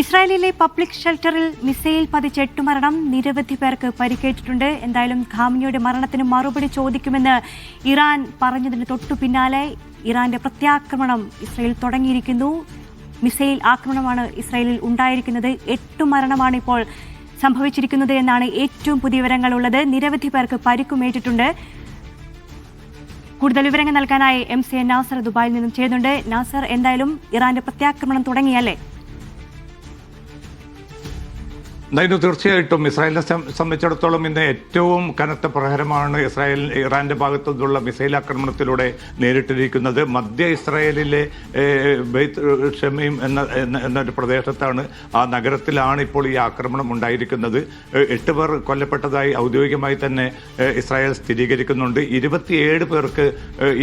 ഇസ്രായേലിലെ public ഷെൽട്ടറിൽ missile പതിച്ച് 8 മരണം, നിരവധി പേർക്ക് പരിക്കേറ്റിട്ടുണ്ട്. എന്തായാലും ഖാമനിയുടെ മരണത്തിന് മറുപടി ചോദിക്കുമെന്ന് ഇറാൻ പറഞ്ഞതിന് തൊട്ടു പിന്നാലെ ഇറാന്റെ പ്രത്യാക്രമണം ഇസ്രായേൽ തുടങ്ങിയിരിക്കുന്നു. മിസൈൽ ആക്രമണമാണ് ഇസ്രായേലിൽ ഉണ്ടായിരിക്കുന്നത്. 8 മരണമാണ് ഇപ്പോൾ സംഭവിച്ചിരിക്കുന്നത് എന്നാണ് ഏറ്റവും പുതിയ വിവരങ്ങളുള്ളത്. നിരവധി പേർക്ക് പരിക്കുമേറ്റിട്ടുണ്ട്. കൂടുതൽ വിവരങ്ങൾ നൽകാനായി MC നാസർ ദുബായിൽ നിന്നും ചേരുന്നുണ്ട്. നാസർ, എന്തായാലും ഇറാന്റെ പ്രത്യാക്രമണം തുടങ്ങിയല്ലേ? തീർച്ചയായിട്ടും ഇസ്രായേലിനെ സംബന്ധിച്ചിടത്തോളം ഇന്ന് ഏറ്റവും കനത്ത പ്രഹരമാണ് ഇറാന്റെ ഭാഗത്തു നിന്നുള്ള മിസൈൽ ആക്രമണത്തിലൂടെ നേരിട്ടിരിക്കുന്നത്. മധ്യ ഇസ്രായേലിലെ ബെയ്ത്ത് ഷെമീം എന്നൊരു പ്രദേശത്താണ്, ആ നഗരത്തിലാണ് ഇപ്പോൾ ഈ ആക്രമണം ഉണ്ടായിരിക്കുന്നത്. 8 പേർ കൊല്ലപ്പെട്ടതായി ഔദ്യോഗികമായി തന്നെ ഇസ്രായേൽ സ്ഥിരീകരിക്കുന്നുണ്ട്. 27 പേർക്ക്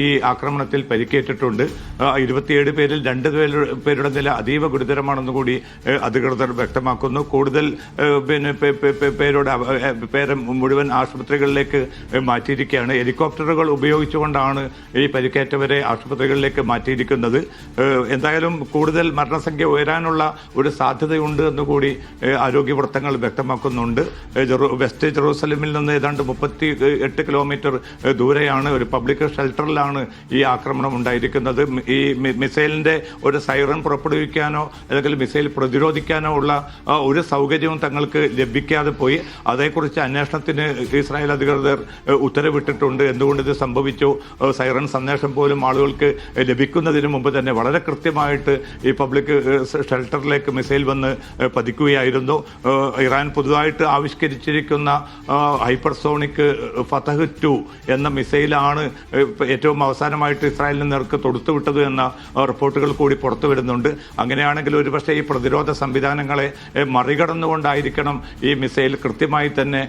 ഈ ആക്രമണത്തിൽ പരിക്കേറ്റിട്ടുണ്ട്. 27 പേരിൽ 2 പേരുടെ നില അതീവ ഗുരുതരമാണെന്ന് കൂടി അധികൃതർ വ്യക്തമാക്കുന്നു. കൂടുതൽ പേരെ മുഴുവൻ ആശുപത്രികളിലേക്ക് മാറ്റിയിരിക്കുകയാണ്. ഹെലികോപ്റ്ററുകൾ ഉപയോഗിച്ചുകൊണ്ടാണ് ഈ പരിക്കേറ്റവരെ ആശുപത്രികളിലേക്ക് മാറ്റിയിരിക്കുന്നത്. എന്തായാലും കൂടുതൽ മരണസംഖ്യ ഉയരാനുള്ള ഒരു സാധ്യതയുണ്ട് എന്നുകൂടി ആരോഗ്യ വൃത്തങ്ങൾ വ്യക്തമാക്കുന്നുണ്ട്. വെസ്റ്റ് ജെറൂസലമിൽ നിന്ന് ഏതാണ്ട് 38 കിലോമീറ്റർ ദൂരെയാണ് ഒരു പബ്ലിക് ഷെൽട്ടറിലാണ് ഈ ആക്രമണം ഉണ്ടായിരിക്കുന്നത്. ഈ മിസൈലിന്റെ ഒരു സൈറൺ പുറപ്പെടുവിക്കാനോ അല്ലെങ്കിൽ മിസൈൽ പ്രതിരോധിക്കാനോ ഉള്ള ഒരു സൗകര്യവും തങ്ങൾക്ക് ലഭിക്കാതെ പോയി. അതേക്കുറിച്ച് അന്വേഷണത്തിന് ഇസ്രായേൽ അധികൃതർ ഉത്തരവിട്ടിട്ടുണ്ട്. എന്തുകൊണ്ട് ഇത് സംഭവിച്ചു? സൈറൺ സന്ദേശം പോലും ആളുകൾക്ക് ലഭിക്കുന്നതിന് മുമ്പ് തന്നെ വളരെ കൃത്യമായിട്ട് ഈ പബ്ലിക് ഷെൽട്ടറിലേക്ക് മിസൈൽ വന്ന് പതിക്കുകയായിരുന്നു. ഇറാൻ പുതുതായിട്ട് ആവിഷ്കരിച്ചിരിക്കുന്ന ഹൈപ്പർസോണിക് ഫതഹ് 2 എന്ന മിസൈലാണ് ഏറ്റവും അവസാനമായിട്ട് ഇസ്രായേലിന് നേർക്ക് തൊടുത്തുവിട്ടത് എന്ന റിപ്പോർട്ടുകൾ കൂടി പുറത്തു വരുന്നുണ്ട്. അങ്ങനെയാണെങ്കിൽ ഒരുപക്ഷെ ഈ പ്രതിരോധ സംവിധാനങ്ങളെ മറികടന്നുകൊണ്ടായിരിക്കണം ഈ മിസൈൽ കൃത്യമായി തന്നെ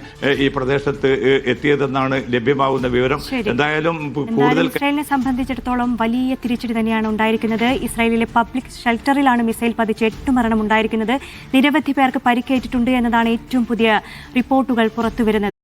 ഈ പ്രദേശത്ത് എത്തിയതെന്നാണ് ലഭ്യമാകുന്ന വിവരം. എന്തായാലും കൂടുതൽ ഇസ്രായേലിനെ സംബന്ധിച്ചിടത്തോളം വലിയ തിരിച്ചടി തന്നെയാണ് ഉണ്ടായിരിക്കുന്നത്. ഇസ്രായേലിലെ പബ്ലിക് ഷെൽട്ടറിലാണ് മിസൈൽ പതിച്ച് 8 മരണം ഉണ്ടായിരിക്കുന്നത്. നിരവധി പേർക്ക് പരിക്കേറ്റിട്ടുണ്ട് എന്നതാണ് ഏറ്റവും പുതിയ റിപ്പോർട്ടുകൾ പുറത്തുവരുന്നത്.